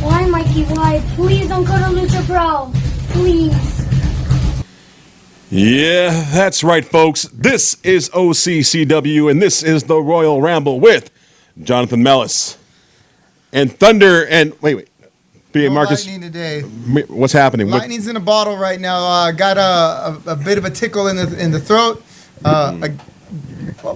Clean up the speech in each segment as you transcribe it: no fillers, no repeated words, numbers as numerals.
Why, Mikey? Why? Please don't go to Lucha Pro. Please. Yeah, that's right, folks. This is OCCW, and this is the Royal Ramble with Jonathan Mellis and Thunder. And wait, B.A. Marcus. Lightning today. What's happening? Lightning's in a bottle right now. Got a bit of a tickle in the throat.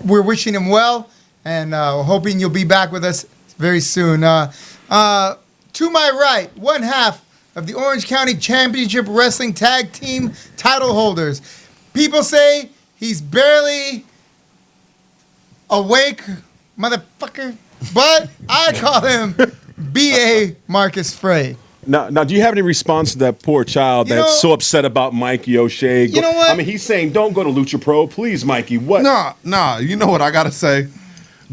We're wishing him well, and hoping you'll be back with us very soon. To my right, one half of the Orange County Championship Wrestling Tag Team title holders. People say he's barely awake, motherfucker, but I call him B.A. Marcus Frey. Now, do you have any response to that poor child that's so upset about Mikey O'Shea? You know what? I mean, he's saying, don't go to Lucha Pro. Please, Mikey. What? Nah. You know what I got to say?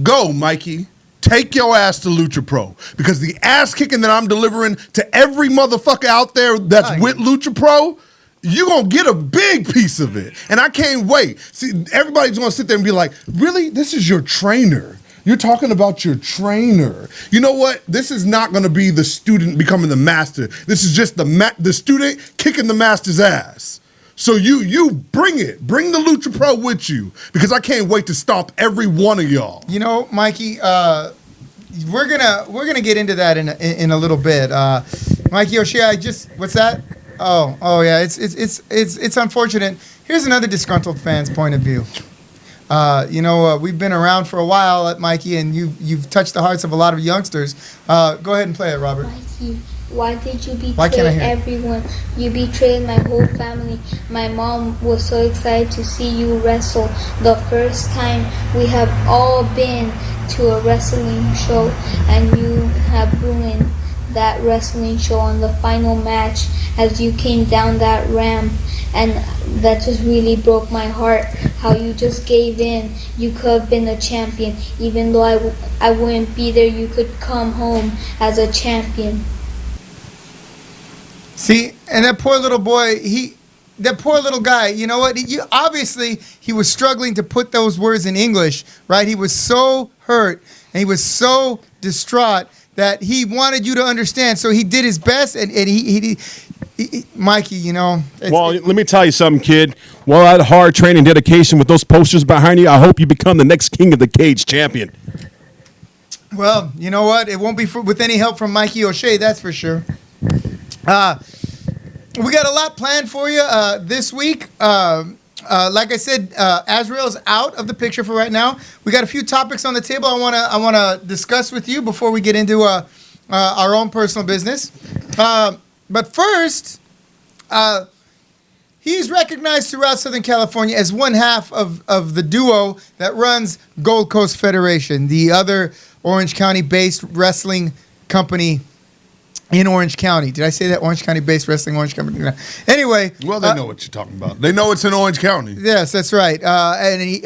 Go, Mikey. Take your ass to Lucha Pro, because the ass kicking that I'm delivering to every motherfucker out there that's with Lucha Pro, you're going to get a big piece of it. And I can't wait. See, everybody's going to sit there and be like, really? This is your trainer. You're talking about your trainer. You know what? This is not going to be the student becoming the master. This is just the student kicking the master's ass. So you bring it. Bring the Lucha Pro with you, because I can't wait to stomp every one of y'all. You know, Mikey, we're gonna get into that in a little bit. Mikey O'Shea, what's that? Oh yeah, it's unfortunate. Here's another disgruntled fan's point of view. We've been around for a while at Mikey, and you've touched the hearts of a lot of youngsters. Go ahead and play it, Robert. Mikey, why did you betray everyone? You betrayed my whole family. My mom was so excited to see you wrestle. The first time we have all been to a wrestling show, and you have ruined that wrestling show on the final match as you came down that ramp. And that just really broke my heart, how you just gave in. You could have been a champion. Even though I wouldn't be there, you could come home as a champion. See, and that poor little boy, that poor little guy, you know what? Obviously, he was struggling to put those words in English, right? He was so hurt, and he was so distraught that he wanted you to understand. So he did his best, and he Mikey, you know. Well, let me tell you something, kid. Well, that hard training dedication with those posters behind you, I hope you become the next King of the Cage champion. Well, you know what? It won't be with any help from Mikey O'Shea, that's for sure. We got a lot planned for you this week. Like I said, Azrael's out of the picture for right now. We got a few topics on the table I wanna discuss with you before we get into our own personal business. But first, he's recognized throughout Southern California as one half of the duo that runs Gold Coast Federation, the other Orange County-based wrestling company in Orange County. Did I say that? Orange County-based wrestling, Orange County. Anyway. Well, they know what you're talking about. They know it's in Orange County. Yes, that's right. And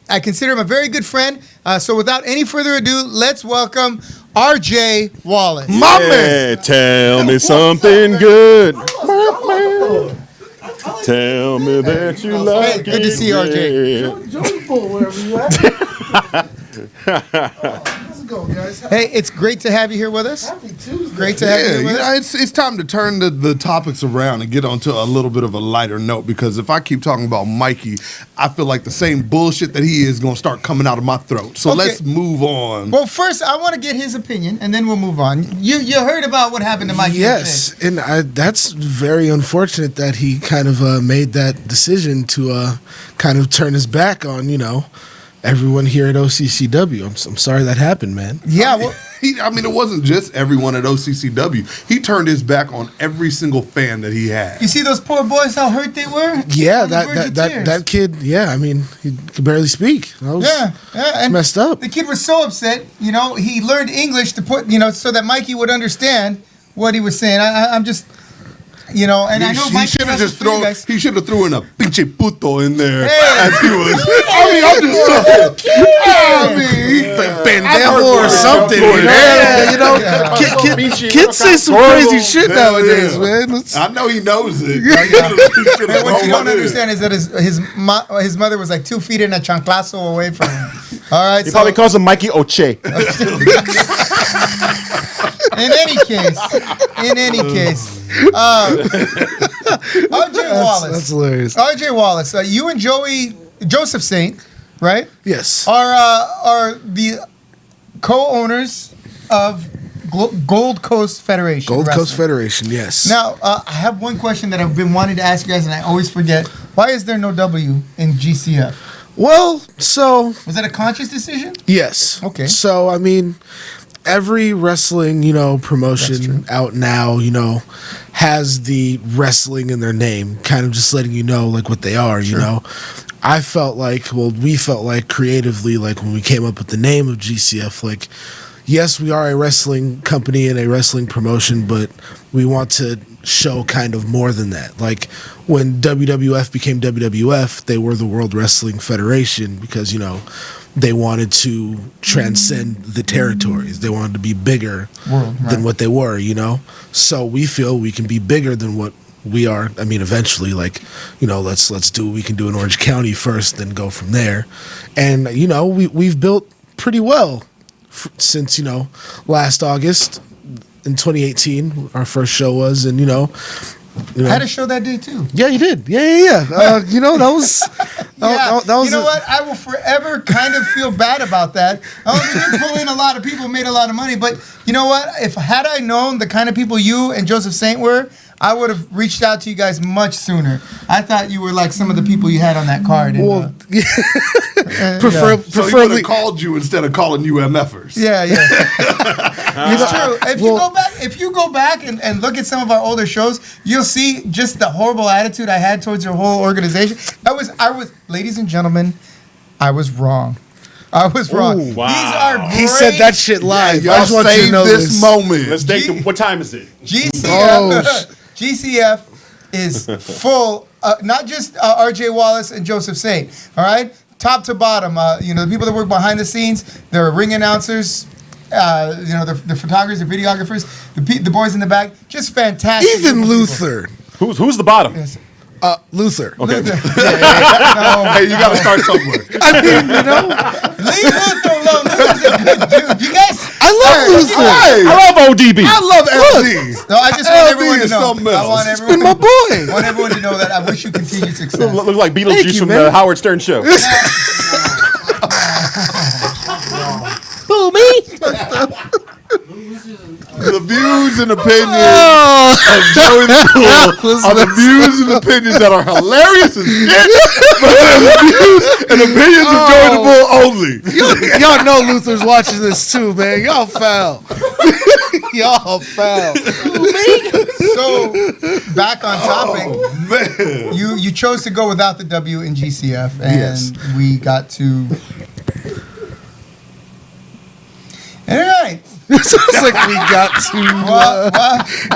I consider him a very good friend. So without any further ado, let's welcome R.J. Wallace. My man. Tell me something good. Tell me that you like it. Good to see you, R.J. Joyful, wherever you at. Guys. Hey, it's great to have you here with us. Happy Tuesday. Great to have you here with us. It's time to turn the topics around and get onto a little bit of a lighter note, because if I keep talking about Mikey, I feel like the same bullshit that he is going to start coming out of my throat. So let's move on. Well, first, I want to get his opinion, and then we'll move on. You heard about what happened to Mikey. Yes, and that's very unfortunate that he kind of made that decision to kind of turn his back on, everyone here at OCCW. I'm sorry that happened, man. Yeah, well, it wasn't just everyone at OCCW. He turned his back on every single fan that he had. You see those poor boys, how hurt they were? Yeah, that kid, he could barely speak. And messed up. The kid was so upset, he learned English to put, so that Mikey would understand what he was saying. I'm just... and I know Mike should have just he should have threw in a pinche puto in there as he was. I'm just pendejo or something. Kids say some crazy shit nowadays, man. I know he knows it. What you don't understand is that his mother was like 2 feet in a chanclazo away from him. All right. He probably calls him Mikey Oche. In any case, R.J. Wallace. That's hilarious. R.J. Wallace, you and Joseph Saint, right? Yes. Are the co-owners of Gold Coast Federation. Gold Wrestling. Coast Federation, yes. Now, I have one question that I've been wanting to ask you guys, and I always forget. Why is there no W in GCF? Well, so Was that a conscious decision? yes. Okay. So I mean, every wrestling, promotion out now, has the wrestling in their name, kind of just letting you know like what they are, you know. We felt like creatively, like when we came up with the name of GCF, like, yes, we are a wrestling company and a wrestling promotion, but we want to show kind of more than that. Like when WWF became WWF, they were the World Wrestling Federation because, they wanted to transcend the territories. They wanted to be bigger than what they were, So we feel we can be bigger than what we are. I mean, eventually, like, let's do what we can do in Orange County first, then go from there. And, we've built pretty well since, last August in 2018, our first show was, and, I had a show that day too. Yeah, you did. Yeah. That was. That was. You know what? I will forever kind of feel bad about that. We did pull in a lot of people, made a lot of money, but you know what? Had I known the kind of people you and Joseph Saint were, I would have reached out to you guys much sooner. I thought you were like some of the people you had on that card. Well, So he would have called you instead of calling you MFers. Yeah. It's true. If you go back and look at some of our older shows, you'll see just the horrible attitude I had towards your whole organization. I was, ladies and gentlemen, I was wrong. I was wrong. Ooh, wow. These are great. He said that shit live. Y'all I just want you to save know this moment. Let's take what time is it? GCF is full, not just R.J. Wallace and Joseph Saint, all right? Top to bottom, the people that work behind the scenes, they're ring announcers, the photographers, the videographers, the boys in the back, just fantastic. Even Luther. Who's the bottom? Yes. Luther. Okay. No. Hey, you got to start somewhere. Leave Luther alone. Luther's a good dude. You guys. I love Luther. Hey, I love ODB. I love LD. No, I just want LD everyone to is know. something else. I want It's everyone. been my boy. I want everyone to know that. I wish you continued success. Look like Thank Beetlejuice you, from man. the Howard Stern show. Who, me? The views and opinions of Joey the Cool are the views and opinions that are hilarious as shit, but they're the views and opinions of Joey the Bull only. Y'all know Luther's watching this too, man. Y'all foul. Y'all foul. So, back on topic. Man. You chose to go without the W in GCF, and Yes. we got to. All right. Sounds like we got to.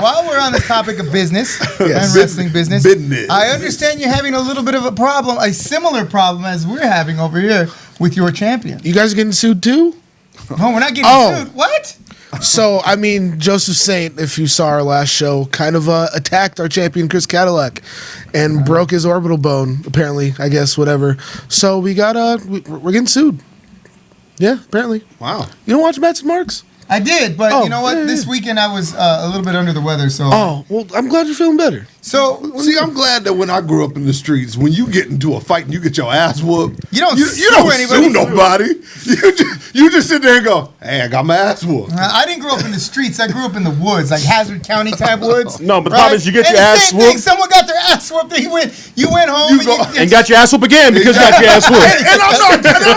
While we're on the topic of business and wrestling business, I understand you're having a little bit of a problem, a similar problem as we're having over here with your champion. You guys getting sued too? No, we're not getting sued. What? So, I mean, Joseph Saint, if you saw our last show, kind of attacked our champion, Chris Cadillac, and broke his orbital bone, apparently, I guess, whatever. So, we got, we're getting sued. Yeah, apparently. Wow. You don't watch Match Marks? I did, but Oh, you know what? yeah, This yeah. weekend I was a little bit under the weather, so. Oh, well, I'm glad you're feeling better. So, See, I'm glad that when I grew up in the streets, when you get into a fight and you get your ass whooped, You don't you sue don't anybody. sue nobody. You just sit there and go, "Hey, I got my ass whooped." I didn't grow up in the streets. I grew up in the woods, like Hazard County type woods. No, but the problem is you get And your the ass same thing, whooped. someone got their ass whooped. You went home And got your ass whooped again because you got your ass whooped. And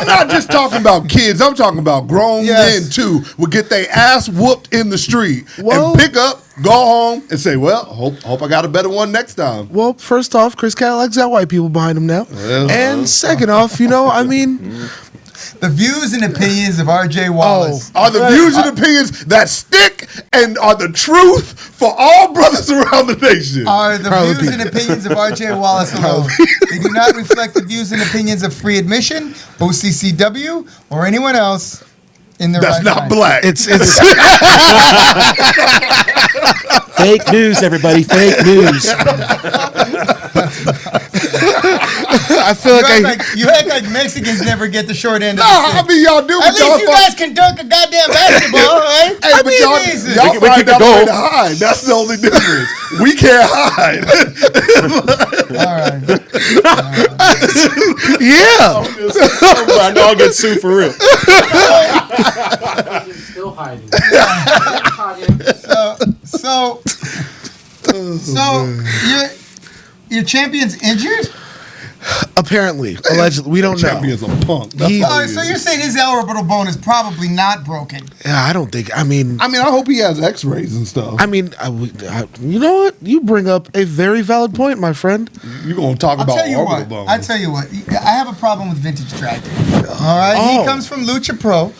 I'm not just talking about kids. I'm talking about grown Yes. men too. Would get their ass whooped in the street Well- and pick up, go home, and say, "Well, hope I got a better one next time." Well, first off, Chris Cadillac's got white people behind him now. And second off, I mean, The views and opinions of R.J. Wallace. Are the views and opinions that stick and are the truth for all brothers around the nation? Are the Probably views and opinions of R.J. Wallace alone. They do not reflect the views and opinions of Free Admission, OCCW, or anyone else in their That's right not mind. black. it's Fake news, everybody. Fake news. I feel you act like Mexicans never get the short end of Nah, the stick. I mean, y'all do. At least you guys can dunk a goddamn basketball, right? Hey, but y'all we find kick the out a way goal. to hide. That's the only difference. We can't hide. All right. yeah. I know I'll get sued for real. Still hiding. So your champion's injured? Apparently, allegedly, we don't know. Champion's a punk. That's He- all Oh, he so is. you're saying his orbital bone is probably not broken? Yeah, I don't think. I mean, I hope he has X-rays and stuff. you know what? You bring up a very valid point, my friend. You're gonna talk I'll about tell you orbital what. bones. I tell you what. I have a problem with Vintage Dragon. All right, Oh. he comes from Lucha Pro,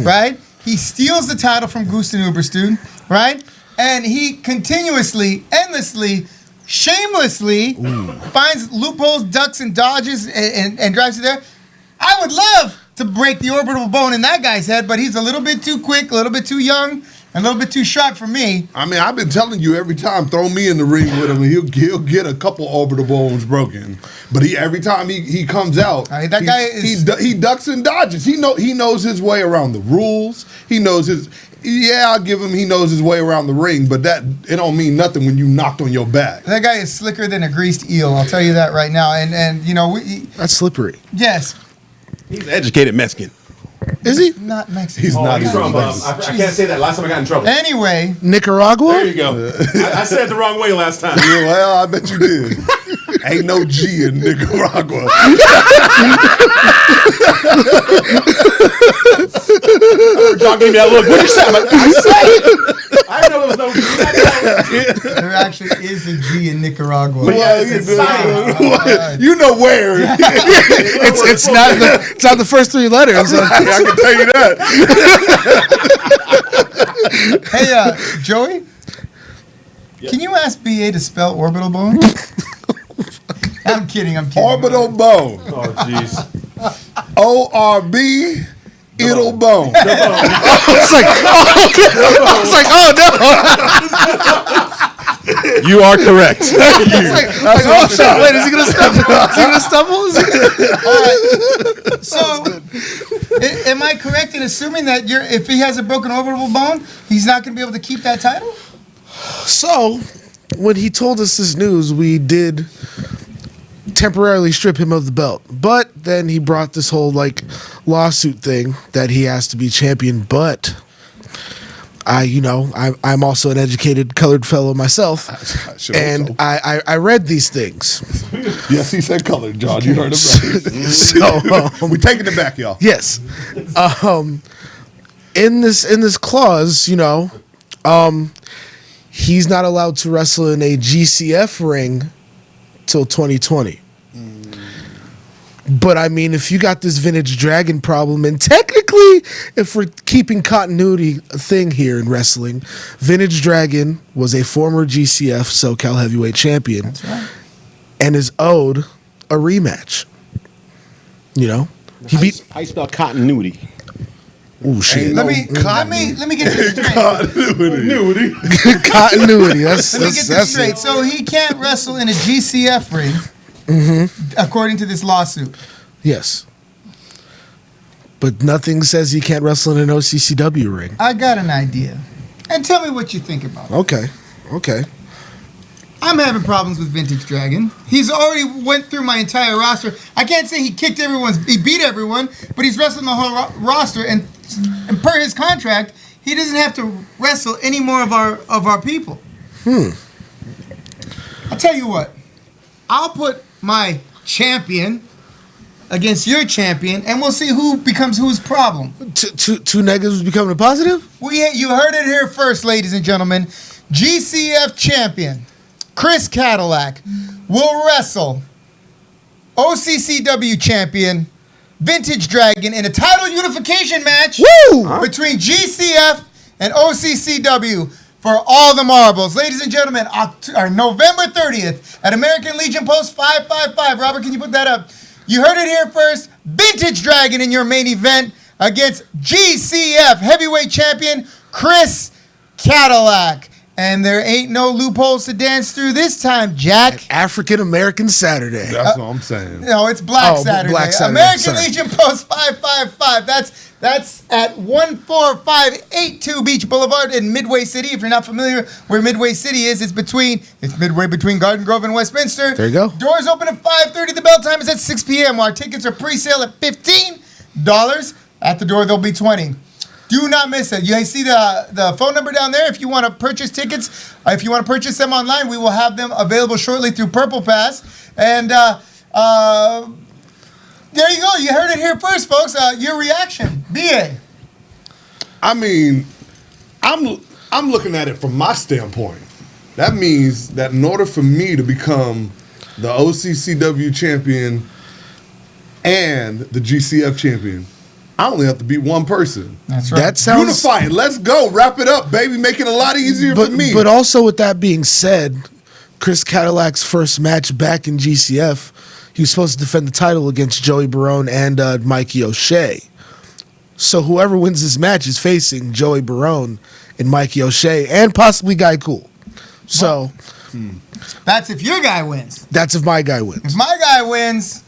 right? He steals the title from Gusten Uberstuen, right? And he continuously, endlessly, shamelessly finds loopholes, ducks, and dodges, and drives to there. I would love to break the orbital bone in that guy's head, but he's a little bit too quick, a little bit too young, and a little bit too sharp for me. I've been telling you every time, throw me in the ring with him, and he'll get a couple orbital bones broken. But every time he comes out, That guy is- he ducks and dodges. He knows his way around the rules. He knows his. Yeah, I'll give him. He knows his way around the ring, but it don't mean nothing when you knocked on your back. That guy is slicker than a greased eel. I'll tell you that right now. And you know, That's slippery. yes, He's an educated Mexican. Is he not Mexican. He's not He's even from, Mexican. I can't say that. Last time I got in trouble. Anyway, Nicaragua? There you go. I said it the wrong way last time. Yeah, well, I bet you did. Ain't no G in Nicaragua. John gave me that look. What'd you say? I'm like, I said it. I didn't know there was no G. there actually is a G in Nicaragua. Well, you know where. It's not the first three letters. I can tell you that. Hey, Joey, can you ask BA to spell orbital bone? I'm kidding. Orbital bone. Oh, jeez. ORB. It'll bone. It's like, oh no. You are correct. Oh shit! Wait, is he gonna stumble? Is he gonna stumble? So, am I correct in assuming that if he has a broken orbital bone, he's not going to be able to keep that title? So, when he told us this news, we did temporarily strip him of the belt, but then he brought this whole lawsuit thing that he has to be champion. But I'm also an educated colored fellow myself, and I read these things. Yes, he said colored, John. You heard him right. So we taking it back, y'all. yes, in this clause, he's not allowed to wrestle in a GCF ring till 2020. But I mean, if you got this Vintage Dragon problem, and technically, if we're keeping continuity thing here in wrestling, Vintage Dragon was a former GCF SoCal Heavyweight Champion. That's right. And is owed a rematch. He beat. How you spell continuity? Oh shit! Let me get this straight. Continuity. Continuity. That's Let me get this straight. So he can't wrestle in a GCF ring, according to this lawsuit. Yes. But nothing says he can't wrestle in an OCCW ring. I got an idea, and tell me what you think about it. Okay. I'm having problems with Vintage Dragon. He's already went through my entire roster. I can't say he beat everyone, but he's wrestling the whole roster, and per his contract, he doesn't have to wrestle any more of our people. I'll tell you what. I'll put my champion against your champion, and we'll see who becomes whose problem. Two negatives becoming a positive? You heard it here first, ladies and gentlemen. GCF champion Chris Cadillac will wrestle OCCW champion Vintage Dragon in a title unification match between GCF and OCCW for all the marbles. Ladies and gentlemen, November 30th at American Legion Post 555. Robert, can you put that up? You heard it here first. Vintage Dragon in your main event against GCF heavyweight champion Chris Cadillac. And there ain't no loopholes to dance through this time, Jack. African American Saturday. That's what I'm saying. No, it's Black Saturday. Black Saturday. American Sorry. Legion Post 555. That's at 14582 Beach Boulevard in Midway City. If you're not familiar where Midway City is, it's midway between Garden Grove and Westminster. There you go. Doors open at 5:30. The bell time is at 6 p.m. Our tickets are pre-sale at $15. At the door, they'll be $20. Do not miss it. You guys see the phone number down there? If you want to purchase tickets, if you want to purchase them online, we will have them available shortly through Purple Pass. And there you go. You heard it here first, folks. Your reaction, BA. I mean, I'm looking at it from my standpoint. That means that in order for me to become the OCCW champion and the GCF champion, I only have to beat one person. That's right. That sounds Unifying. Let's go. Wrap it up, baby. Make it a lot easier for me. But also, with that being said, Chris Cadillac's first match back in GCF, he was supposed to defend the title against Joey Barone and Mikey O'Shea. So whoever wins this match is facing Joey Barone and Mikey O'Shea and possibly Guy Cool. So That's if your guy wins. that's if my guy wins. If my guy wins,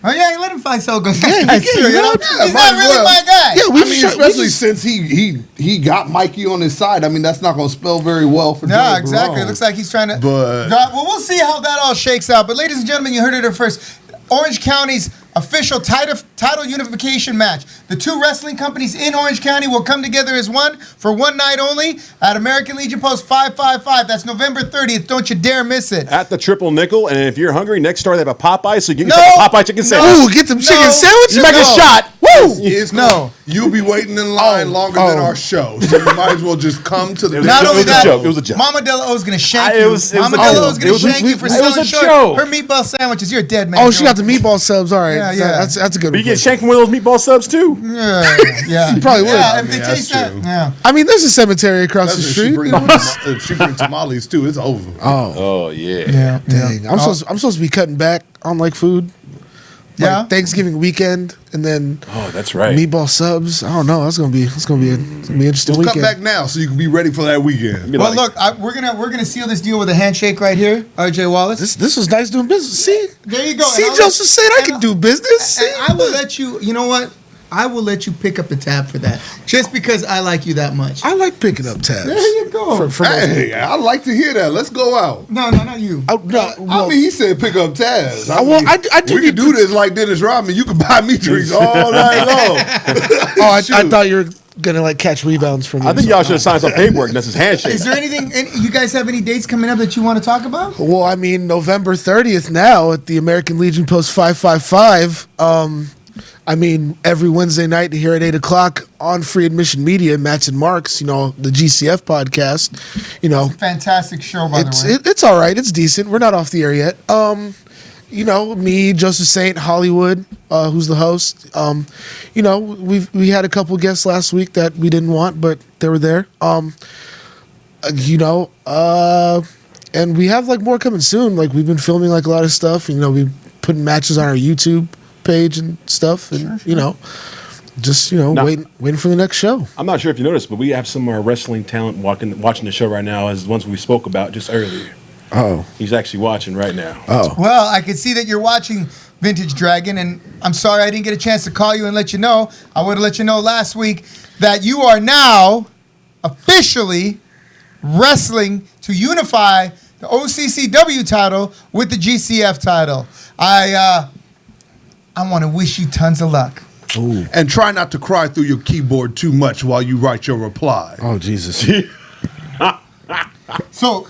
oh yeah, you let him fight so good. Yeah, He's you can, you know? not Yeah, really might as well. my guy. Yeah, I mean, especially since he got Mikey on his side. I mean, that's not going to spell very well for No, Joey exactly. Barone. It looks like he's trying to. But- Well, we'll see how that all shakes out. But, ladies and gentlemen, you heard it here first. Orange County's official title unification match. The two wrestling companies in Orange County will come together as one for one night only at American Legion Post 555. That's November 30th. Don't you dare miss it. At the Triple Nickel, and if you're hungry, next door they have a Popeye, so you can No. get a Popeye chicken sandwich. Ooh, get them chicken sandwiches. You make a No. shot. Woo! It's No. cool. You'll be waiting in line longer than our show, so you might as well just come to the. Not It only was a that, joke. It was a joke. Mama Della O is going to shank It you. was Mama a Della joke. O is going It to was a- shank you for it was selling a short joke. her meatball sandwiches. You're dead, man. Oh, she got the meatball subs. All right. Yeah, yeah. That's a good But you one. get shanked from one of those meatball subs too. Yeah. You probably would. Yeah, I if they that's taste that. true. Yeah. I mean, there's a cemetery across the If street. she bring tamales too, it's over. Oh yeah. Yeah. Dang, I'm supposed to be cutting back on like food. Yeah. Like Thanksgiving weekend, and then Oh, that's right. meatball subs. I don't know. That's gonna be an interesting Cut weekend. back now so you can be ready for that weekend. Be Well, like- look, we're gonna seal this deal with a handshake right here, RJ Wallace. This was nice doing business. See, There you go. See, And I'll Joseph said I and can do business. See, And I will let you. You know what? I will let you pick up the tab for that, just because I like you that much. I like picking up tabs. There you go. For Hey, I'd like to hear that. Let's go out. No, not you. I, no, well, I mean, he said pick up Taz. I do We need could do this like Dennis Rodman. You could buy me drinks all night long. I Shoot. thought you were gonna like catch rebounds from me. I think y'all should have signed some paperwork. That's his handshake. Is there anything? You guys have any dates coming up that you want to talk about? Well, I mean, November 30th now at the American Legion Post 555. I mean, every Wednesday night here at 8 o'clock on Free Admission Media, Matt's and Marks, you know, the GCF podcast, you know. Fantastic show, by the way. It's all right. It's decent. We're not off the air yet. You know, me, Joseph Saint, Hollywood, who's the host. You know, we had a couple guests last week that we didn't want, but they were there. You know, and we have like more coming soon. Like we've been filming like a lot of stuff. You know, we putting matches on our YouTube page and stuff, and you know, just Now- waiting for the next show. I'm not sure if you noticed, but we have some of our wrestling talent watching the show right now, as the ones we spoke about just earlier. Oh, He's actually watching right now. Well, I can see that you're watching Vintage Dragon, and I'm sorry I didn't get a chance to call you and let you know. I would have let you know last week that you are now officially wrestling to unify the OCCW title with the GCF title. I want to wish you tons of luck. And try not to cry through your keyboard too much while you write your reply. oh Jesus. So,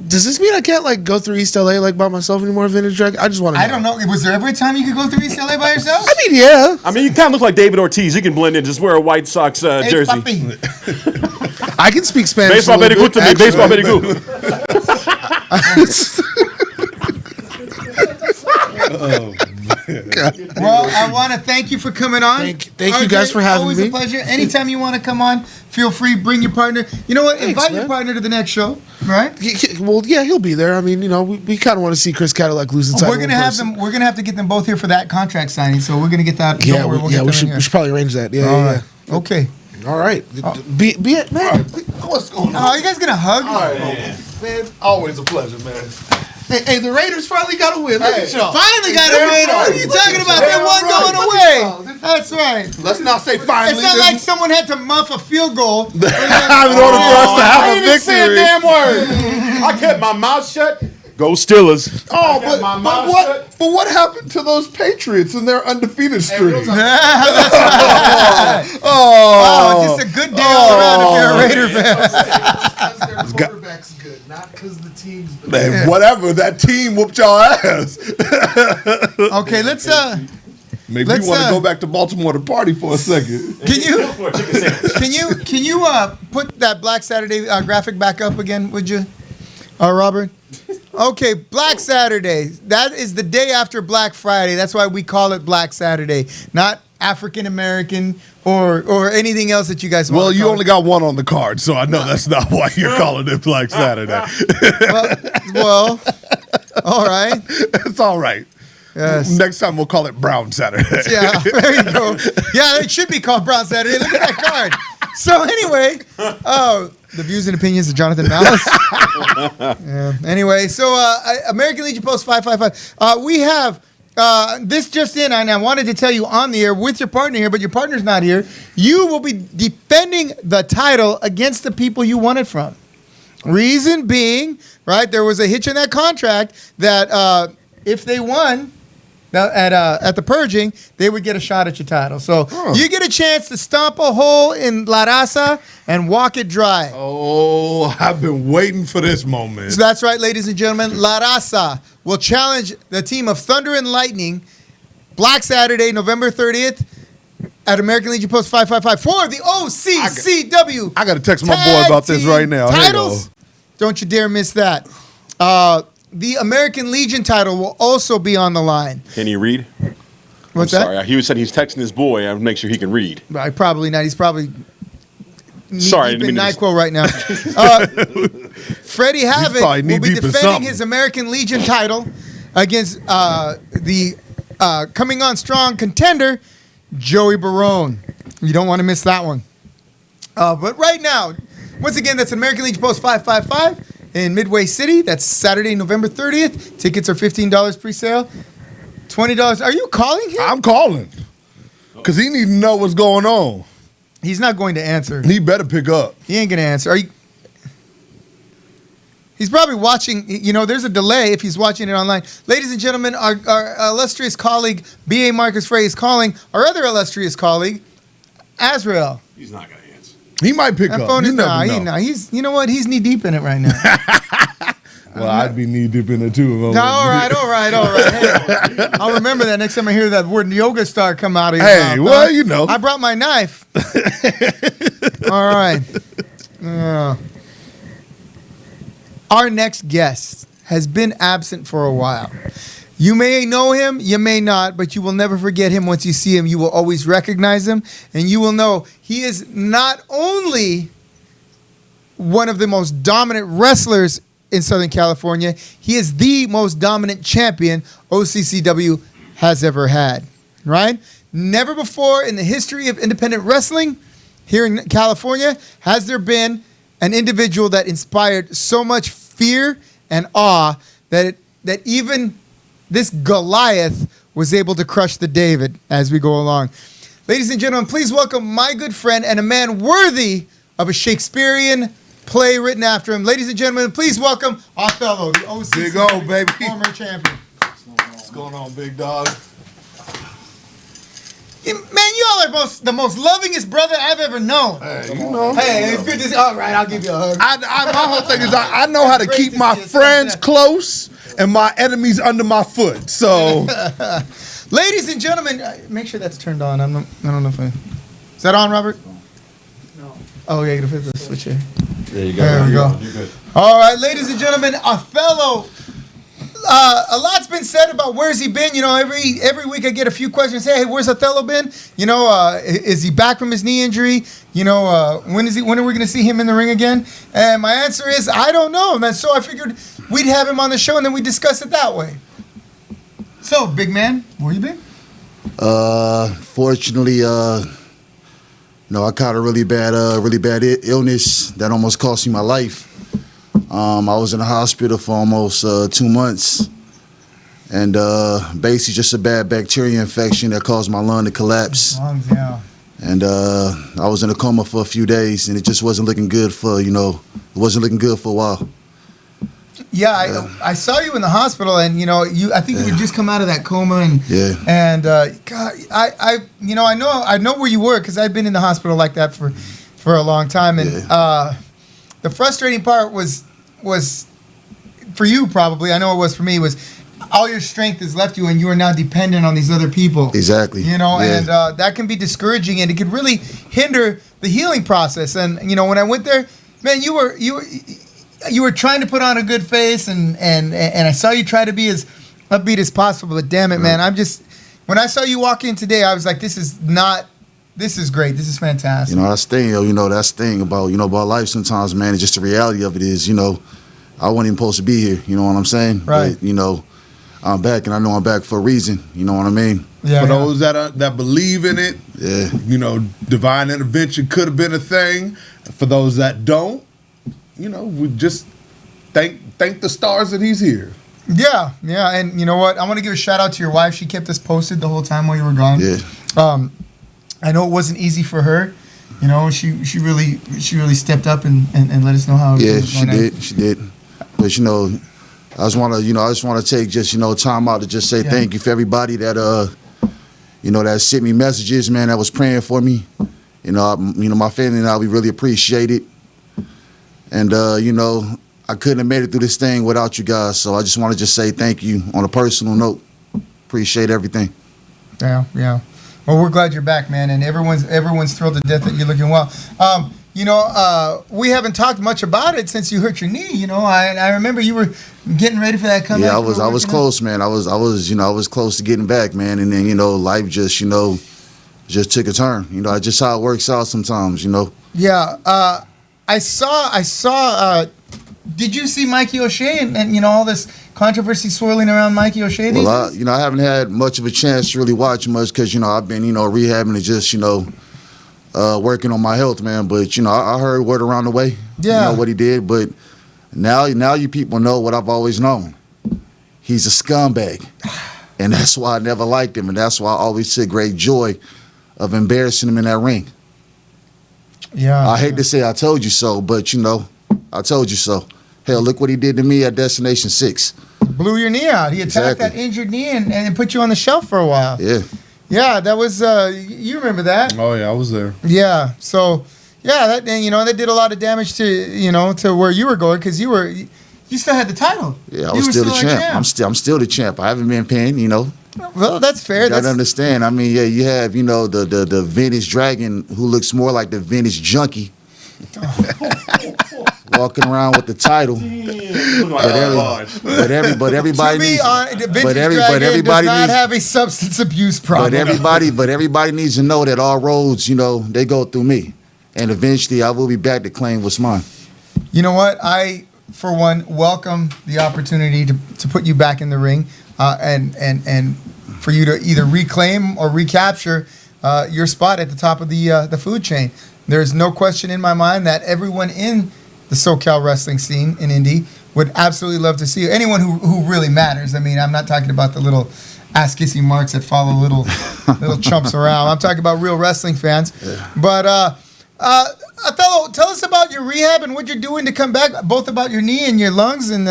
Does this mean I can't like go through East LA like by myself anymore, Vintage Dragon? I just want to. I don't know. Was there ever a time you could go through East LA by yourself? I mean, yeah. I mean, you kind of look like David Ortiz. You can blend in. Just wear a White Sox Hey, jersey. papi. I can speak Spanish. Baseball a very little good to bit, me. Baseball actually. very good. Well, I want to thank you for coming on. Thank you guys for having always me. Always a pleasure. Anytime you want to come on, feel free. Bring your partner. You know what? Thanks, Invite your man. partner to the next show, right? Well, yeah, he'll be there. I mean, you know, we kind of want to see Chris Cadillac lose the title. We're gonna in have person. them. We're gonna have to get them both here for that contract signing. So we're gonna get that. Yeah, don't worry, we'll yeah, get we them in should here. we should probably arrange that. Yeah, All yeah, right. Okay. All right. Be it, man. What's going on? Oh, you guys gonna hug? All right, man. Always a pleasure, man. Hey, the Raiders finally got a win. Look at y'all. Finally got a win. What are you talking about? They won going away. That's right. Let's not say finally. It's not like someone had to muff a field goal. in order for us to have a victory. Say a damn word. I kept my mouth shut. Go Steelers. Oh, but what happened to those Patriots and their undefeated streak? That's right. Oh, just a good day all around if you're a Raider fan. Because their quarterback's good, not because the team's good. Man, whatever. That team whooped y'all ass. Okay, let's Maybe you want to go back to Baltimore to party for a second. Can you put that Black Saturday graphic back up again, would you, Robert? Okay, Black Saturday. That is the day after Black Friday. That's why we call it Black Saturday, not African American or anything else that you guys want. Well, you only got one on the card, so I know that's not why you're calling it Black Saturday. well, all right. It's all right. Yes. Next time we'll call it Brown Saturday. Yeah, there you go. Yeah, it should be called Brown Saturday. Look at that card. So anyway, the views and opinions of Jonathan Malice. Yeah. Anyway, so American Legion Post 555. We have this just in, and I wanted to tell you on the air with your partner here, but your partner's not here. You will be defending the title against the people you won it from. Reason being, right, there was a hitch in that contract that if they won at the purging, they would get a shot at your title. So you get a chance to stomp a hole in La Raza and walk it dry. Oh, I've been waiting for this moment. So that's right, ladies and gentlemen. La Raza will challenge the team of Thunder and Lightning Black Saturday, November 30th at American Legion Post 555 for the OCCW. I got to text my boy about this right now. Titles. Don't you dare miss that. The American Legion title will also be on the line. Can he read? What's I'm that? sorry. He said he's texting his boy. I'll make sure he can read. Probably not. He's probably sorry, deep in NyQuil right now. Freddie Havoc will be defending his American Legion title against the coming on strong contender, Joey Barone. You don't want to miss that one. But right now, once again, that's American Legion Post 555 in Midway City. That's Saturday, November 30th. Tickets are $15 pre-sale. $20. Are you calling him? I'm calling. Because he need to know what's going on. He's not going to answer. He better pick up. He ain't going to answer. Are you? He's probably watching. You know, there's a delay if he's watching it online. Ladies and gentlemen, our illustrious colleague, B.A. Marcus Frey, is calling our other illustrious colleague, Azrael. He's not going to answer. He might pick that up. Phone You is, never know. He's, you know what? He's knee deep in it right now. Well, I'd be knee deep in it too. No, all right. Hey, I'll remember that next time I hear that word yoga star come out of your mouth. Hey, well, you know. I brought my knife. All right. Our next guest has been absent for a while. You may know him, you may not, but you will never forget him. Once you see him, you will always recognize him, and you will know he is not only one of the most dominant wrestlers in Southern California, he is the most dominant champion OCCW has ever had, right? Never before in the history of independent wrestling here in California has there been an individual that inspired so much fear and awe that even this Goliath was able to crush the David as we go along. Ladies and gentlemen, please welcome my good friend and a man worthy of a Shakespearean play written after him. Ladies and gentlemen, please welcome Othello, the OCC Big O, baby. former champion. What's going on, big dog? Man, you all are the most lovingest brother I've ever known. Hey, you know. Hey, it's good to see. All right, I'll give you a hug. My whole thing is I know how to Great keep to my see you. friends close and my enemies under my foot. So, Ladies and gentlemen, make sure that's turned on. I don't know if is that on, Robert? No. Oh yeah, you gotta fit the switch here. There you go. There we go. You're good. All right, ladies and gentlemen, Othello. A lot's been said about where's he been. You know, every week I get a few questions. Hey, where's Othello been? You know, is he back from his knee injury? You know, when are we going to see him in the ring again? And my answer is I don't know. And so I figured we'd have him on the show and then we discuss it that way. So, big man, where you been? Fortunately, I caught a really bad illness that almost cost me my life. I was in the hospital for almost 2 months, and basically just a bad bacteria infection that caused my lung to collapse. Lungs, yeah. And I was in a coma for a few days, and it just wasn't looking good for it wasn't looking good for a while. Yeah, I saw you in the hospital, and I think you had just come out of that coma, and God, I know where you were because I'd been in the hospital like that for a long time, and the frustrating part was for you probably. I know it was for me. Was all your strength has left you, and you are now dependent on these other people. Exactly. And that can be discouraging, and it could really hinder the healing process. And when I went there, man, you were trying to put on a good face, and I saw you try to be as upbeat as possible. But damn it, man, when I saw you walk in today, I was like, this is great. This is fantastic. That's the thing about life sometimes, man. It's just the reality of it is, I wasn't even supposed to be here. You know what I'm saying? Right. But, I'm back, and I know I'm back for a reason. You know what I mean? Yeah. For those that believe in it, divine intervention could have been a thing. For those that don't, we just thank the stars that he's here. Yeah, and you know what? I want to give a shout out to your wife. She kept us posted the whole time while you were gone. Yeah. I know it wasn't easy for her. She really stepped up and let us know how. Yeah, she did. But I just want to take time out to just say thank you for everybody that that sent me messages, man, that was praying for me. My family and I, we really appreciate it. And I couldn't have made it through this thing without you guys. So I just want to just say thank you on a personal note. Appreciate everything. Yeah. Well, we're glad you're back, man, and everyone's thrilled to death that you're looking well. We haven't talked much about it since you hurt your knee. I remember you were getting ready for that comeback. Yeah, I was close, man. I was close to getting back, man. And then life just took a turn. It's just how it works out sometimes. Yeah. I saw. Did you see Mikey O'Shea and all this controversy swirling around Mikey O'Shea? Well, I haven't had much of a chance to really watch much because I've been rehabbing and just working on my health, man. But I heard word around the way. Yeah. What he did, but now you people know what I've always known. He's a scumbag, and that's why I never liked him, and that's why I always took great joy of embarrassing him in that ring. Yeah. I hate to say I told you so, but I told you so. Hell, look what he did to me at Destination 6. Blew your knee out. He attacked that injured knee and put you on the shelf for a while. Yeah. Yeah, that was you remember that? Oh yeah, I was there. Yeah. So that that did a lot of damage to where you were going because you still had the title. Yeah, I was still the champ. I'm still the champ. I haven't been paying. Well, that's fair. You gotta understand. I mean, you have the vintage dragon who looks more like the vintage junkie. Walking around with the title, but everybody does not have a substance abuse problem. But everybody needs to know that all roads, they go through me, and eventually I will be back to claim what's mine. You know what? I, for one, welcome the opportunity to put you back in the ring, and for you to either reclaim or recapture your spot at the top of the food chain. There's no question in my mind that everyone in the SoCal wrestling scene in Indy would absolutely love to see you. Anyone who really matters. I mean, I'm not talking about the little ass-kissing marks that follow little chumps around. I'm talking about real wrestling fans. Yeah. But, Othello, tell us about your rehab and what you're doing to come back, both about your knee and your lungs, and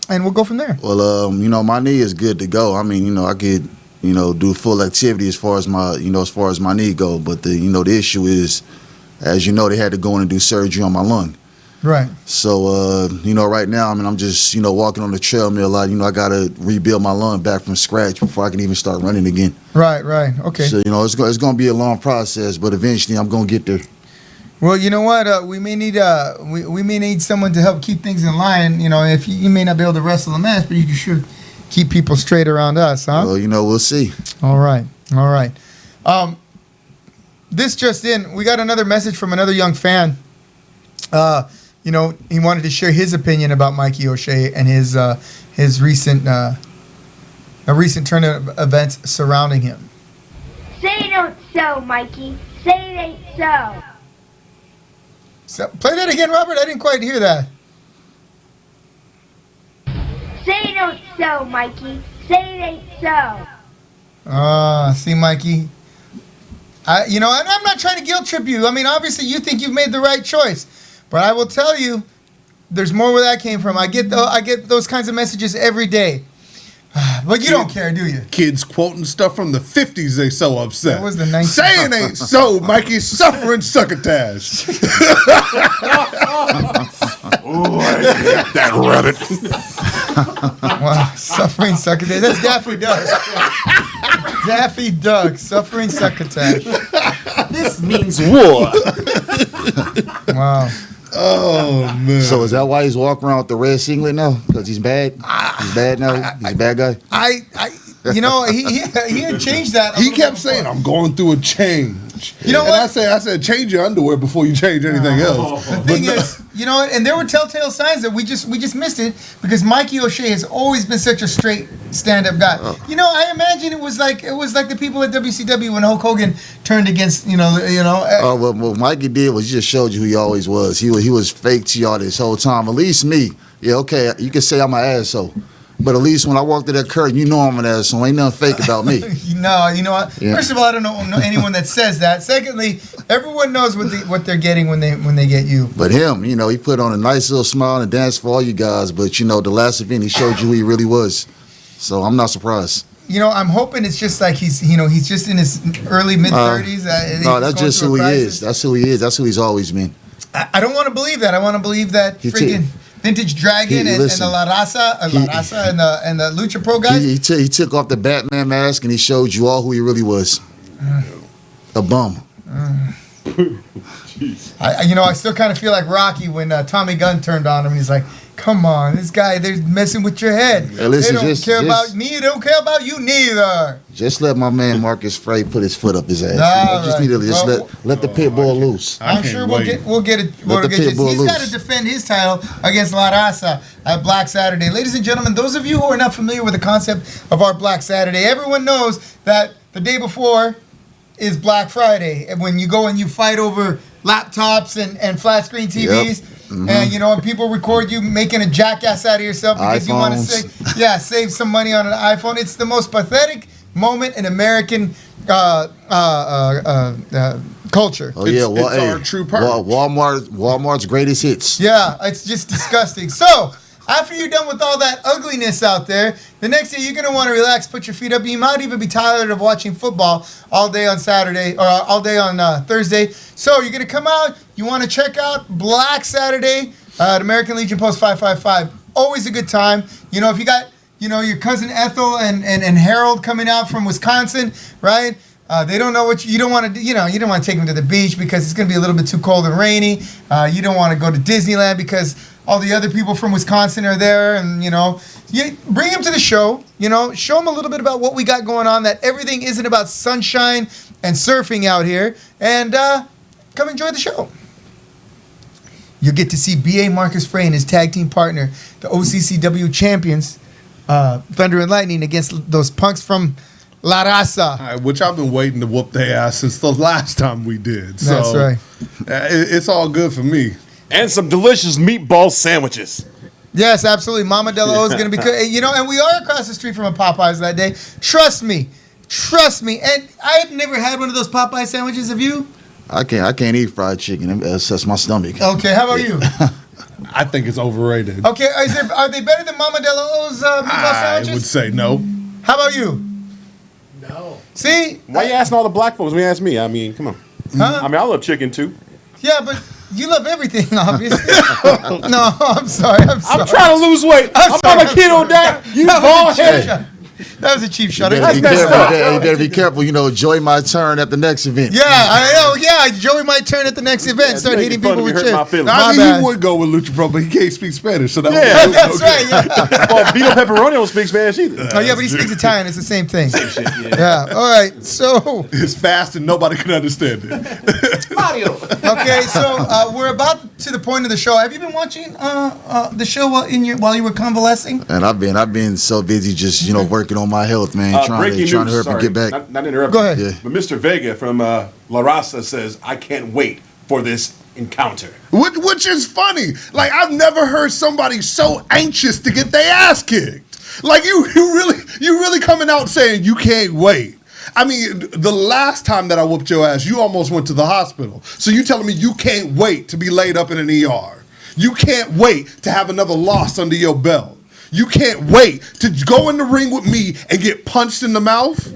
we'll go from there. Well, my knee is good to go. I mean, I could, do full activity as far as my knee go. But the issue is, as you know, they had to go in and do surgery on my lung. Right. So, right now, I'm just, walking on the treadmill a lot. I got to rebuild my lung back from scratch before I can even start running again. Right. Okay. So, it's going to be a long process, but eventually I'm going to get there. Well, you know what? We may need someone to help keep things in line. If you may not be able to wrestle a match, but you can sure keep people straight around us, huh? Well, we'll see. All right. This just in, we got another message from another young fan. He wanted to share his opinion about Mikey O'Shea and his recent turn of events surrounding him. Say don't so, Mikey. Say it ain't so. So, play that again, Robert. I didn't quite hear that. Say it ain't so, Mikey. Say it ain't so. See, Mikey. And I'm not trying to guilt trip you. I mean, obviously, you think you've made the right choice, but I will tell you, there's more where that came from. I get those kinds of messages every day. But you don't care, do you? Kids quoting stuff from the 50s, they so upset. That was the 19- Say it ain't so, Mikey. Suffering succotash. Oh, I hate that Reddit. Wow, suffering succotash. That's Daffy Duck. Daffy Duck, suffering succotash. This means war. Wow. Oh, man. So is that why he's walking around with the red singlet now? Because he's bad? He's bad now? He's a bad guy? He had changed that. He kept saying, I'm going through a change. You know and what? I said, change your underwear before you change anything else. The thing is, and there were telltale signs that we just missed it because Mikey O'Shea has always been such a straight stand-up guy. I imagine it was like the people at WCW when Hulk Hogan turned against, What Mikey did was he just showed you who he always was. He was fake to y'all this whole time. At least me. Yeah, okay, you can say I'm an asshole. But at least when I walked to that curtain, you know I'm an asshole. Ain't nothing fake about me. No, you know what? Yeah. First of all, I don't know anyone that says that. Secondly, everyone knows what they're getting when they get you. But him, he put on a nice little smile and danced for all you guys. But, the last event, he showed you who he really was. So I'm not surprised. I'm hoping it's just like he's just in his early, mid-30s. No, that's just who he is. That's who he is. That's who he's always been. I don't want to believe that. I want to believe that freaking Vintage Dragon and the La Raza and the Lucha Pro guys. He took off the Batman mask and he showed you all who he really was. A bum. I still kind of feel like Rocky when Tommy Gunn turned on him and he's like, come on, this guy, they're messing with your head. Hey, listen, they don't care about me, they don't care about you neither. Just let my man Marcus Frey put his foot up his ass. Let the pit bull loose. I'm sure we'll get it. He's got to defend his title against La Raza at Black Saturday. Ladies and gentlemen, those of you who are not familiar with the concept of our Black Saturday, everyone knows that the day before is Black Friday, and when you go and you fight over laptops and flat screen TVs. Yep. Mm-hmm. And people record you making a jackass out of yourself because you want to save some money on an iPhone. It's the most pathetic moment in American culture. Oh yeah, it's our true purge. Walmart's greatest hits. Yeah, it's just disgusting. So after you're done with all that ugliness out there, the next day you're going to want to relax, put your feet up. You might even be tired of watching football all day on Saturday or all day on Thursday. So you're going to come out. You want to check out Black Saturday at American Legion Post 555. Always a good time. If you got, your cousin Ethel and Harold coming out from Wisconsin, right? They don't know what you don't want to do. You don't want to take them to the beach because it's going to be a little bit too cold and rainy. You don't want to go to Disneyland because all the other people from Wisconsin are there, and you bring them to the show. Show them a little bit about what we got going on. That everything isn't about sunshine and surfing out here, and come enjoy the show. You'll get to see B.A. Marcus Frey and his tag team partner, the OCCW champions, Thunder and Lightning, against those punks from La Raza. Which I've been waiting to whoop their ass since the last time we did. So, that's right. It's all good for me. And some delicious meatball sandwiches. Yes, absolutely. Mama Delo is going to be good. And we are across the street from a Popeyes that day. Trust me. And I've never had one of those Popeye sandwiches. Have you? I can't eat fried chicken. That's my stomach. Okay, how about you? I think it's overrated. Okay, are they better than Mama Delo's meatball sandwiches? I would say no. How about you? No. See? Why you asking all the black folks when you ask me? I mean, come on. Huh? I love chicken too. Yeah, but you love everything, obviously. No, I'm sorry. I'm trying to lose weight. I'm on a keto diet. You bald headed. That was a cheap shot. You better be careful. Enjoy my turn at the next event. Yeah, I know. Yeah, enjoy my turn at the next event. Start hitting people with chairs. I mean, he would go with Lucha Pro, but he can't speak Spanish. So that's right. Yeah. Well, Vito Pepperoni don't speak Spanish either. Oh yeah, but he speaks Italian. It's the same thing. Yeah. All right. So it's fast and nobody can understand it. Mario. Okay, so we're about to the point of the show. Have you been watching the show while you were convalescing? And I've been so busy just working on my health, man. Trying to hurry up and get back. Not interrupt. Go ahead. Yeah. But Mr. Vega from La Raza says, "I can't wait for this encounter." Which is funny. Like, I've never heard somebody so anxious to get their ass kicked. Like, you really coming out saying you can't wait. I mean, the last time that I whooped your ass, you almost went to the hospital. So you telling me you can't wait to be laid up in an ER? You can't wait to have another loss under your belt? You can't wait to go in the ring with me and get punched in the mouth?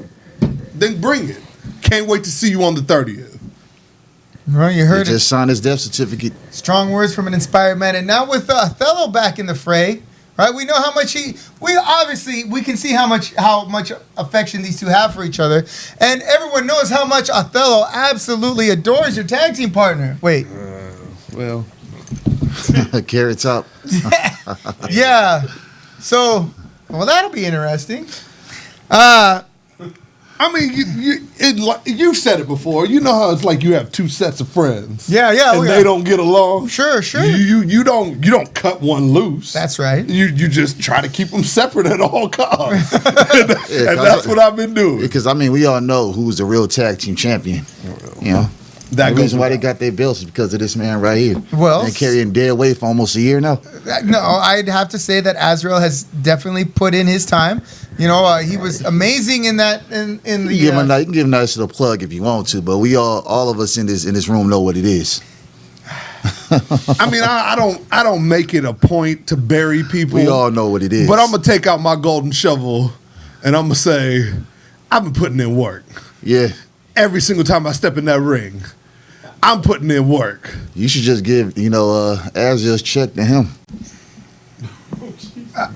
Then bring it. Can't wait to see you on the 30th. Right, you heard He it. just signed his death certificate. Strong words from an inspired man. And now with Othello back in the fray, right? We know how much we can see how much affection these two have for each other. And everyone knows how much Othello absolutely adores your tag team partner. Wait. Well, Carrot top. Yeah. So, well, that'll be interesting. I mean, you've said it before. You know how it's like you have two sets of friends. Yeah. And they don't get along. Sure. You don't cut one loose. That's right. You just try to keep them separate at all costs. and that's what I've been doing. Because we all know who's the real tag team champion. The reason why they got their belts is because of this man right here. Well, been carrying dead weight for almost a year now. No, I'd have to say that Azrael has definitely put in his time. He was amazing in that. You can give him a nice little plug if you want to, but we all of us in this room know what it is. I mean, I don't make it a point to bury people. We all know what it is. But I'm gonna take out my golden shovel, and I'm gonna say, I've been putting in work. Yeah. Every single time I step in that ring, I'm putting in work. You should just give Azrael's check to him.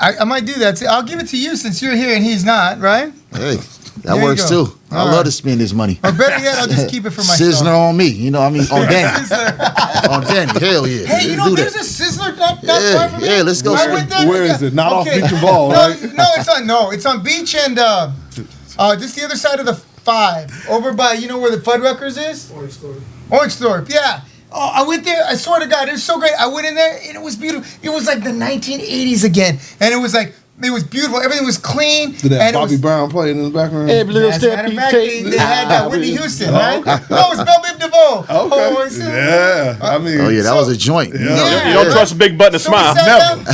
I might do that. I'll give it to you since you're here and he's not, right? Hey, that works too. I love to spend this money. Or better yet, I'll just keep it for myself. Sizzler on me, on Danny. On Danny, hell yeah. Hey, there's a Sizzler not far from me. Yeah, let's go. Where is it? Not off Beach and Ball, right? It's on Beach and just the other side of the 5, over by where the Fuddruckers is. Orange-Thorpe, yeah. Oh, I went there. I swear to God, it was so great. I went in there, and it was beautiful. It was like the 1980s again, and it was beautiful. Everything was clean. Did that Bobby Brown playing in the background? As a matter of fact, they had Whitney Houston, right? No, it was Belle Biv DeVoe. Okay. Yeah. That was a joint. Yeah. You don't trust a big button to smile. Never.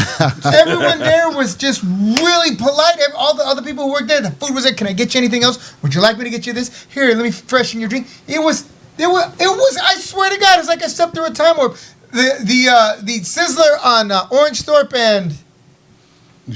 Everyone there was just really polite. All the other people who worked there, the food was there. Can I get you anything else? Would you like me to get you this? Here, let me freshen your drink. It was. I swear to God, it's like I stepped through a time warp. The Sizzler on Orange-Thorpe and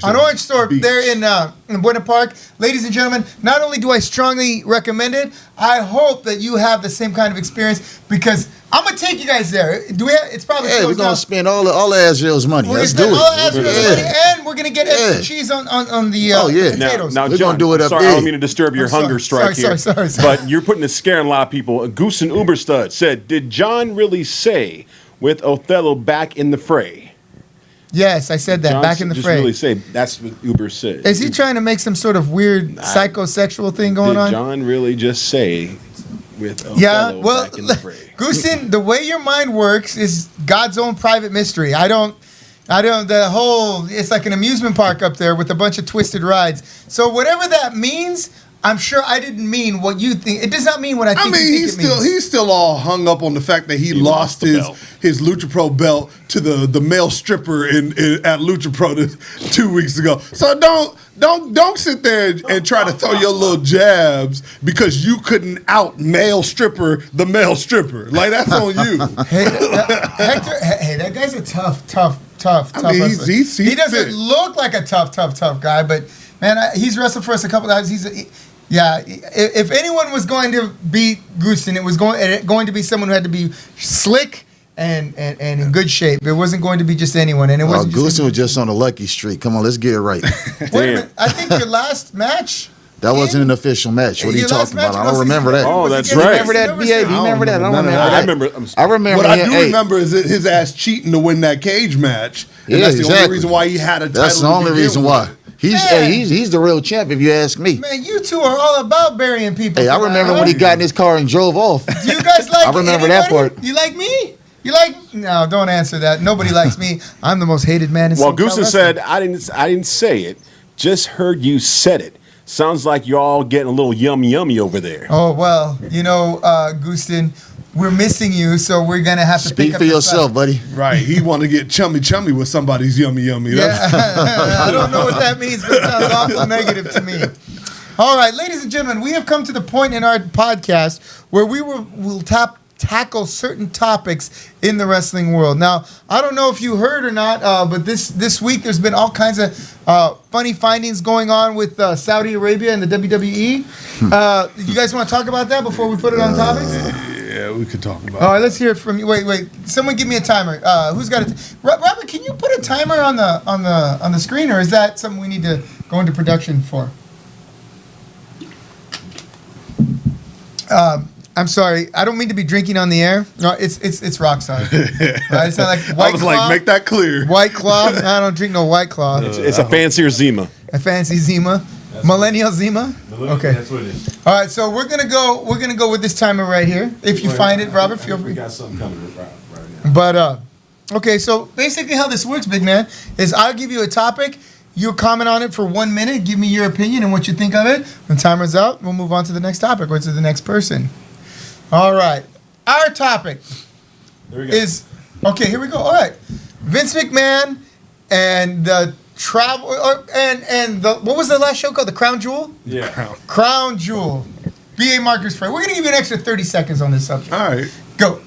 on Orange-Thorpe there in Buena Park. Ladies and gentlemen, not only do I strongly recommend it, I hope that you have the same kind of experience because I'm gonna take you guys there. It's probably we're gonna spend all of Azrael's money. Let's do it. All Azrael's money, and we're gonna get extra cheese on the potatoes. Now, we're John, gonna do it up sorry, I don't mean to disturb your hunger strike here. Sorry. But you're putting a scare in a lot of people. Goose and Uberstud said, "Did John really say with Othello back in the fray?" Yes, I said that. John back in the just fray. Really say that's what Uber said. Is he trying to make some sort of weird psychosexual thing going on? Did John really just say with Othello back in the fray? Goosen, the way your mind works is God's own private mystery. It's like an amusement park up there with a bunch of twisted rides. So whatever that means, I'm sure I didn't mean what you think. It does not mean what I think. He's still all hung up on the fact that he lost his Lucha Pro belt to the male stripper at Lucha Pro 2 weeks ago. So don't sit there and try to throw your little jabs because you couldn't out male stripper the male stripper. Like, that's on you. Hector, that guy's a tough. I mean, he doesn't look like a tough guy, but man, he's wrestled for us a couple times. If anyone was going to beat Goosen, it was going to be someone who had to be slick and in good shape. It wasn't going to be just anyone. And it wasn't. Goosen was just on a lucky streak. Come on, let's get it right. Wait a minute. I think your last match. That wasn't an official match. What are you talking about? I don't remember that. Oh, that's right. Remember that, BA? Do you remember that? I don't remember that. I remember. What I do remember is his ass cheating to win that cage match. And that's the only reason why he had a title. That's the only reason why. He's the real champ, if you ask me. Man, you two are all about burying people. Hey, I remember when he got in his car and drove off. Do you guys like? I remember that part. You like me? You like? No, don't answer that. Nobody likes me. I'm the most hated man in Well, SoCal Goosen wrestling. said, I didn't say it. Just heard you said it. Sounds like you're all getting a little yummy over there. Oh, well, Gooston, we're missing you, so we're going to have to Speak pick up for the yourself, buddy. Right. He want to get chummy with somebody's yummy. Yeah, I don't know what that means, but it sounds awful negative to me. All right, ladies and gentlemen, we have come to the point in our podcast where we'll tackle certain topics in the wrestling world. Now, I don't know if you heard or not, but this week there's been all kinds of funny findings going on with Saudi Arabia and the WWE. You guys want to talk about that before we put it on topics? Yeah, we could talk about All right, let's hear it from you. Wait. Someone give me a timer. Who's got it? Robert, can you put a timer on the screen, or is that something we need to go into production for? I'm sorry. I don't mean to be drinking on the air. No, it's rock solid. Right? It's not like White I was Claw. like, make that clear. White Claw. I don't drink no White Claw. It's a fancier Zima. A fancy Zima. Millennial Zima. Okay. That's what it is. All right. So we're gonna go with this timer right here. If you find it, Robert, feel free. We got something coming right now. But okay. So basically, how this works, big man, is I'll give you a topic. You comment on it for 1 minute. Give me your opinion and what you think of it. When timer's out, we'll move on to the next topic or to the next person. All right. Our topic is okay. Here we go. All right. Vince McMahon and the travel and the what was the last show called? The Crown Jewel. Yeah. Crown Jewel. B.A. Marcus Frey. We're gonna give you an extra 30 seconds on this subject. All right. Go.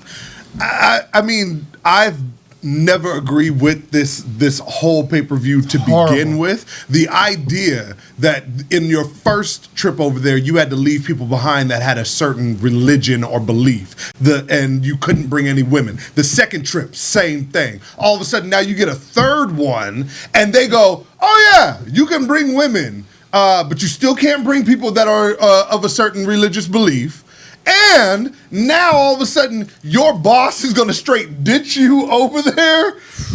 I mean, I've never agreed with this whole pay-per-view to begin with. The idea that in your first trip over there, you had to leave people behind that had a certain religion or belief, and you couldn't bring any women. The second trip, same thing. All of a sudden, now you get a third one, and they go, oh yeah, you can bring women, but you still can't bring people that are of a certain religious belief. And now all of a sudden, your boss is going to straight ditch you over there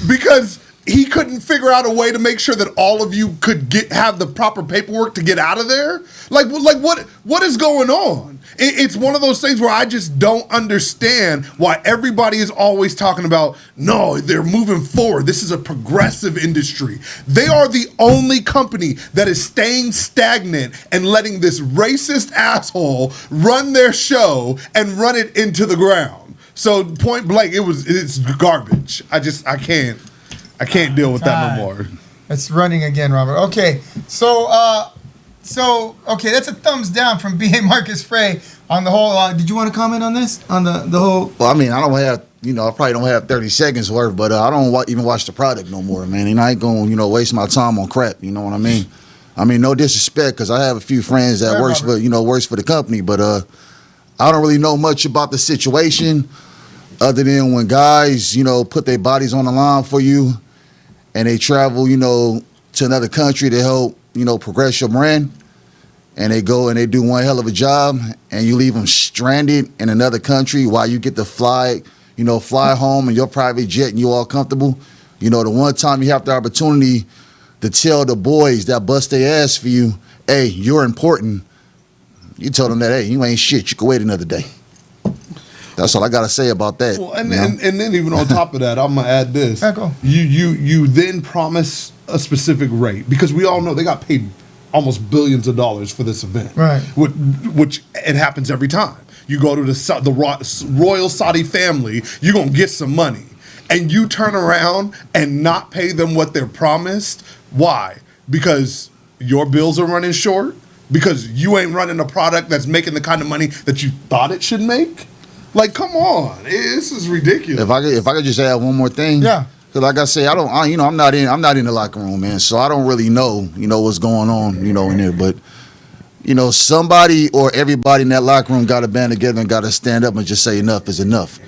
because he couldn't figure out a way to make sure that all of you could have the proper paperwork to get out of there. Like what is going on? It's one of those things where I just don't understand why everybody is always talking about, no, they're moving forward. This is a progressive industry. They are the only company that is staying stagnant and letting this racist asshole run their show and run it into the ground. So point blank, it's garbage. I can't deal with that no more. It's running again, Robert. Okay, so okay, that's a thumbs down from B.A. Marcus Frey on the whole. Did you want to comment on this? On the whole? Well, I mean, I don't have, I probably don't have 30 seconds worth, but I don't even watch the product no more, man. And I ain't going, waste my time on crap. You know what I mean? I mean, no disrespect, because I have a few friends that works for the company, but I don't really know much about the situation other than when guys, put their bodies on the line for you and they travel, to another country to help, progress your brand, and they go and they do one hell of a job, and you leave them stranded in another country while you get to fly home in your private jet and you all comfortable. The one time you have the opportunity to tell the boys that bust their ass for you, hey, you're important, you tell them that, hey, you ain't shit, you can wait another day. That's all I gotta say about that. Well, and then even on top of that, I'm gonna add this. Cool. You then promise a specific rate, because we all know they got paid almost billions of dollars for this event, right? Which it happens every time. You go to the royal Saudi family, you're gonna get some money, and you turn around and not pay them what they're promised. Why? Because your bills are running short. Because you ain't running a product that's making the kind of money that you thought it should make. Like, come on, this is ridiculous. If I could just add one more thing, yeah. Because like I say, I'm not in the locker room, man. So I don't really know, what's going on, in there. But somebody or everybody in that locker room got to band together and got to stand up and just say enough is enough.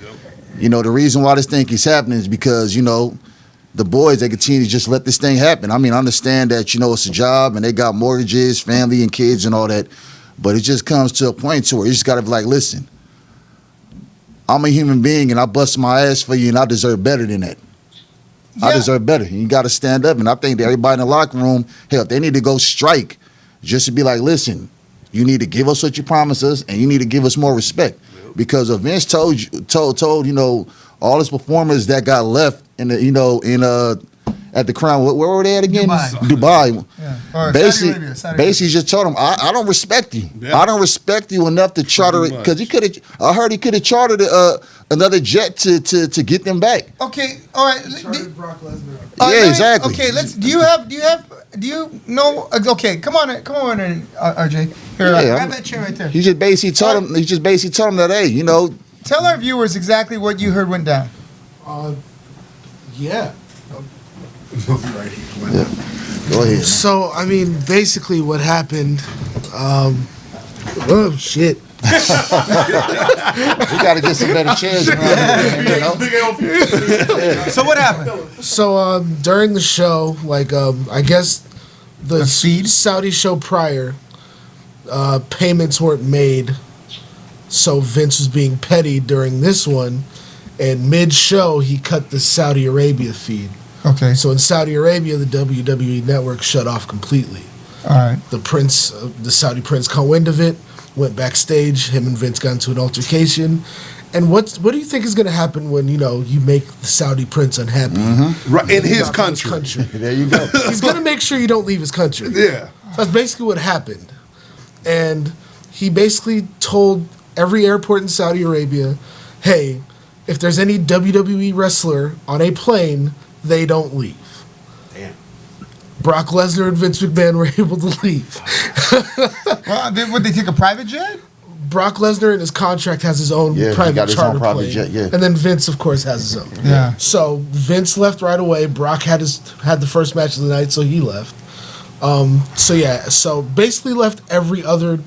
The reason why this thing keeps happening is because the boys, they continue to just let this thing happen. I mean, I understand that it's a job and they got mortgages, family, and kids and all that. But it just comes to a point to where you just got to be like, listen, I'm a human being and I bust my ass for you and I deserve better than that. Yeah. I deserve better. And you got to stand up. And I think that everybody in the locker room, hell, they need to go strike just to be like, listen, you need to give us what you promised us and you need to give us more respect. Because if Vince told all his performers that got left in the, you know, in at the Crown. Where were they at again? Dubai. Yeah. Or Basically, Saudi Arabia, Saudi Arabia. basically just told him, I don't respect you. Yeah. I don't respect you enough to charter it, because he could have. I heard he could have chartered another jet to get them back. Okay, all right. Brock Lesnar. Yeah, exactly. Okay, let's. Do you know? Okay, come on, RJ. Here, Yeah, grab that chair right there. He just basically told him. He just basically told him that, hey, you know, Tell our viewers exactly what you heard went down. Yeah. go ahead. So I mean, basically, what happened? Oh shit! We got to get some better chairs around here, you know? So what happened? So during the show, like I guess the feed? Saudi show prior, payments weren't made, so Vince was being petty during this one, and mid-show he cut the Saudi Arabia feed. Okay. So in Saudi Arabia, the WWE network shut off completely. All right. The prince, the Saudi prince, caught wind of it, went backstage. Him and Vince got into an altercation. And what do you think is going to happen when you make the Saudi prince unhappy? Mm-hmm. Right, in his country. There you go. He's going to make sure you don't leave his country. Yeah. That's basically what happened. And he basically told every airport in Saudi Arabia, hey, if there's any WWE wrestler on a plane, they don't leave. Damn. Brock Lesnar and Vince McMahon were able to leave. Well, would they take a private jet? Brock Lesnar in his contract has his own Yeah, he private got his charter own private plane. jet, yeah. And then Vince, of course, has his own. Yeah. So Vince left right away. Brock had the first match of the night, so he left. So basically left every other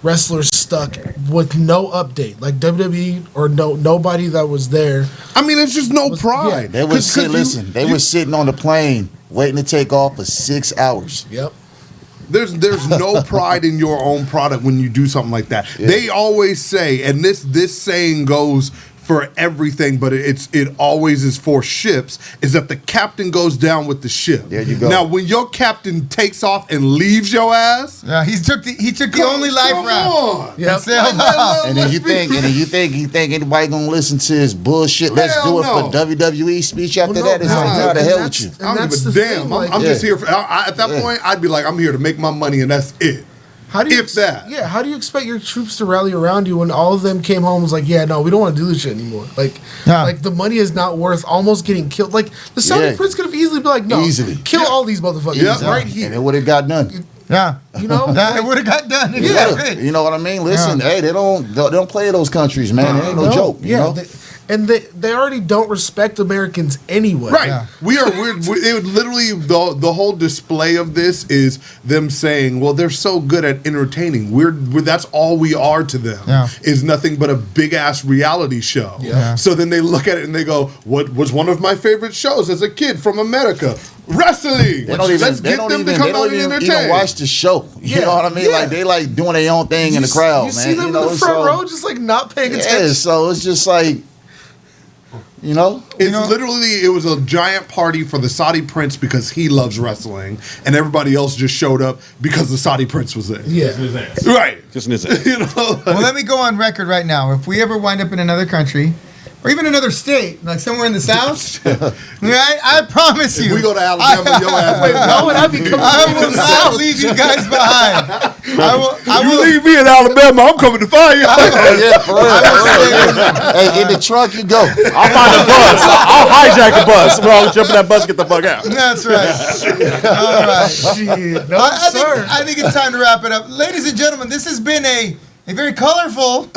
wrestler stuck with no update. Like WWE or nobody that was there. I mean, it's just no pride. They were sitting on the plane waiting to take off for 6 hours. Yep. There's no pride in your own product when you do something like that. Yeah. They always say, and this saying goes for everything, but it always is for ships, is that the captain goes down with the ship. There you go. Now, when your captain takes off and leaves your ass, Yeah, he took the only life come route. on. Yep. And then you think anybody gonna listen to his bullshit? Let's Hell do it no. for WWE speech after Well, that. It's no, like, no, how the and hell that's- with you? I don't that's give a the damn. thing, like- I'm just Yeah. here for. At that point, I'd be like, I'm here to make my money, and that's it. How do you If that. Yeah, how do you expect your troops to rally around you when all of them came home and was like, yeah, no, we don't want to do this shit anymore. Like, Yeah. like the money is not worth almost getting killed. Like the Saudi Yeah. prince could have easily been like, no, Easily. kill all these motherfuckers Yeah. right And here. it would have got done. Yeah. You know, Yeah, it would have got done. Yeah. Exactly. You know what I mean? Listen, hey, they don't play those countries, man. It ain't no joke. You know? They already don't respect Americans anyway. Right. Yeah. It would literally, the whole display of this is them saying, well, they're so good at entertaining. We're that's all we are to them. Yeah. Is nothing but a big ass reality show. Yeah. So then they look at it and they go, what was one of my favorite shows as a kid from America? Wrestling. They don't Let's get them to come out and even entertain. watch the show. You Yeah. know what I mean? Yeah. Like they like doing their own thing in the crowd, You man. see them you know, in the front so- row just like not paying Yeah, attention. so it's just like, you know? It was a giant party for the Saudi prince because he loves wrestling, and everybody else just showed up because the Saudi prince was there. Yeah. Right. Just in his ass. You know. Well, let me go on record right now. If we ever wind up in another country, or even another state, like somewhere in the South, right? I promise you. If we go to Alabama, your ass. Wait, no, and I'd be coming I from will the not South. leave you guys behind. I You will. leave me in Alabama, I'm coming to find you. Oh, yeah, for real. Hey, in the trunk you go. I'll find a bus. I'll hijack a bus. We'll all jump in that bus, get the fuck out. That's right. All right. Shit, no, I sir. think it's time to wrap it up. Ladies and gentlemen, this has been a very colorful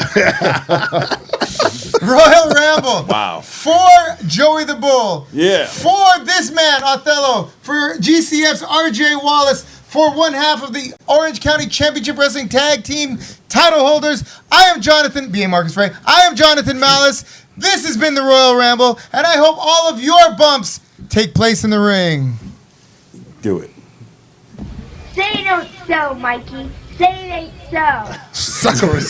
Royal Ramble. Wow. For Joey the Bull. Yeah. For this man, Othello. For GCF's RJ Wallace. For one half of the Orange County Championship Wrestling Tag Team title holders, I am Jonathan, B.A. Marcus Ray. I am Jonathan Malice. This has been the Royal Ramble, and I hope all of your bumps take place in the ring. Do it. Say it ain't so, Mikey. Say it ain't so. Sucker.